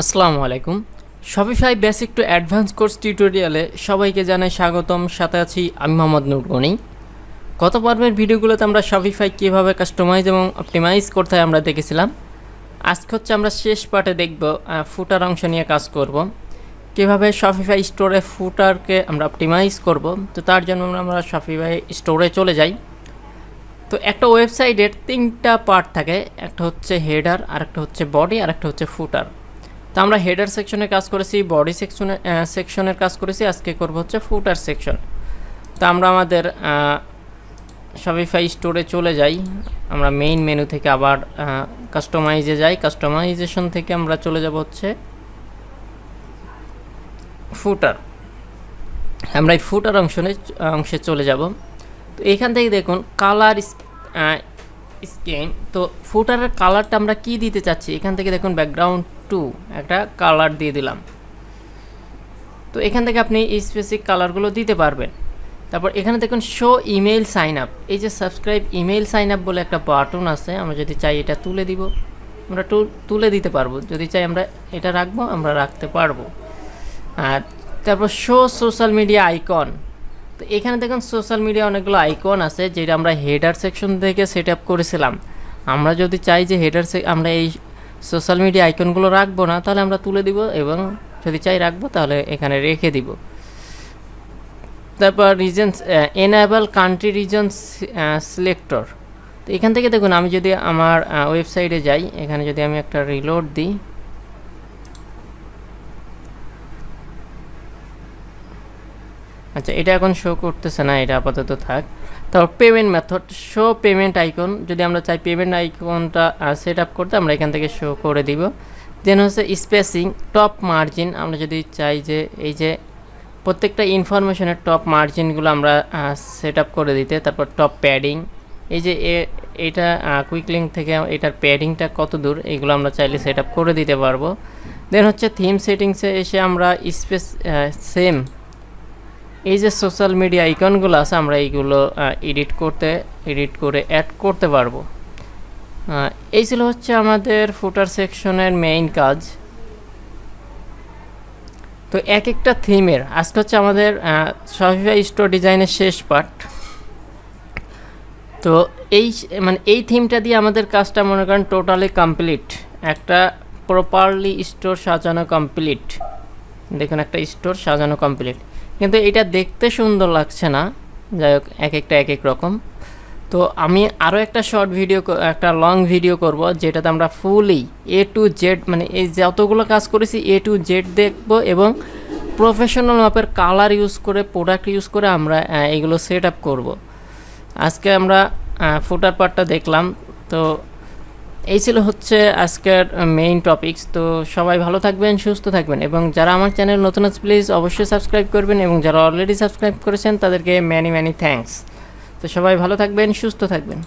আসসালামু আলাইকুম। Shopify basic to advance course টিউটোরিয়ালে সবাইকে জানাই স্বাগতম। সাথে আছি আমি মোহাম্মদ নুরগনি। গত পর্বের ভিডিওগুলোতে আমরা শপিফাই কীভাবে কাস্টমাইজ এবং অপটিমাইজ করতে হয় আমরা দেখেছিলাম। আজকে হচ্ছে আমরা শেষ পার্টে দেখব ফুটার অংশ নিয়ে কাজ করব, কীভাবে শপিফাই স্টোরে ফুটারকে আমরা অপটিমাইজ করব। তো তার জন্য আমরা শপিফাই স্টোরে চলে যাই। তো একটা ওয়েবসাইটের তিনটা পার্ট থাকে, একটা হচ্ছে হেডার, আরেকটা হচ্ছে বডি, আরেকটা হচ্ছে ফুটার। তো আমরা হেডার সেকশনে কাজ করেছি, বডি সেকশনের কাজ করেছি, আজকে করব হচ্ছে ফুটার সেকশন। তো আমরা আমাদের শপিফাই স্টোরে চলে যাই। আমরা মেইন মেনু থেকে আবার কাস্টমাইজে যাই। কাস্টমাইজেশন থেকে আমরা চলে যাব হচ্ছে ফুটার। আমরা এই ফুটার অংশে চলে যাব। তো এখান থেকে দেখুন কালার স্কিম। তো ফুটারের কালারটা আমরা কি দিতে চাচ্ছি, এখান থেকে দেখুন ব্যাকগ্রাউন্ড 2 একটা কালার দিয়ে দিলাম। তো এখান থেকে আপনি স্পেসিফিক কালারগুলো দিতে পারবেন। তারপর এখানে দেখুন শো ইমেইল সাইন আপ, এই যে সাবস্ক্রাইব ইমেইল সাইন আপ বলে একটা বাটন আছে, আমরা যদি চাই এটা তুলে দিব, আমরা তুলে দিতে পারবো। যদি চাই আমরা এটা রাখবো, আমরা রাখতে পারবো। আর তারপর শো সোশ্যাল মিডিয়া আইকন। তো এখানে দেখুন সোশ্যাল মিডিয়া অনেকগুলো আইকন আছে, যেটা আমরা হেডার সেকশন থেকে সেট আপ করেছিলাম। আমরা যদি চাই যে আমরা এই সোশ্যাল মিডিয়া আইকনগুলো রাখবো না, তাহলে আমরা তুলে দিব, এবং যদি চাই রাখবো তাহলে এখানে রেখে দিব। তারপর reasons, enable country reason selector. তো এখান থেকে দেখুন আমি যদি আমার ওয়েবসাইটে যাই, এখানে যদি আমি একটা রিলোড দিই, আচ্ছা এটা এখন শো করতেছে না, এটা আপাতত থাক। তারপর payment method, show payment icon, যদি আমরা চাই পেমেন্ট আইকনটা সেট আপ করতে, আমরা এখান থেকে শো করে দিব। দেন হচ্ছে স্পেসিং, টপ মার্জিন, আমরা যদি চাই যে এই যে প্রত্যেকটা ইনফরমেশনের টপ মার্জিনগুলো আমরা সেট আপ করে দিতে। তারপর টপ প্যাডিং, এই যে এটা কুইক লিঙ্ক থেকে এটার প্যাডিংটা কত দূর, এইগুলো আমরা চাইলে সেট আপ করে দিতে পারবো। দেন হচ্ছে থিম সেটিংসে এসে আমরা সেম এই যে সোশ্যাল মিডিয়া আইকনগুলো আছে, আমরা এইগুলো এডিট করে অ্যাড করতে পারবো। এই ছিল হচ্ছে আমাদের ফুটার সেকশনের মেইন কাজ। তো এক একটা থিমের আজকে হচ্ছে আমাদের শপিফাই স্টোর ডিজাইনের শেষ পার্ট। তো এই থিমটা দিয়ে আমাদের কাজটা মনে করেন টোটালি কমপ্লিট, একটা প্রপারলি স্টোর সাজানো কমপ্লিট। দেখুন একটা স্টোর সাজানো কমপ্লিট, কিন্তু এটা দেখতে সুন্দর লাগছে না। যাই হোক, এক একটা এক এক রকম। তো আমি আরও একটা একটা লং ভিডিও করব, যেটাতে আমরা ফুলি A to Z, মানে এই যতগুলো কাজ করেছি A to Z দেখব, এবং প্রফেশনাল মাপের কালার ইউজ করে, প্রোডাক্ট ইউজ করে আমরা এগুলো সেট আপ করবো। আজকে আমরা ফুটার পার্টটা দেখলাম। তো এই ছিল হচ্ছে আজকের মেইন টপিকস। তো সবাই ভালো থাকবেন, সুস্থ থাকবেন, এবং যারা আমার চ্যানেল নতুন আছে প্লিজ অবশ্যই সাবস্ক্রাইব করবেন, এবং যারা অলরেডি সাবস্ক্রাইব করেছেন তাদেরকে ম্যানি থ্যাঙ্কস। তো সবাই ভালো থাকবেন, সুস্থ থাকবেন।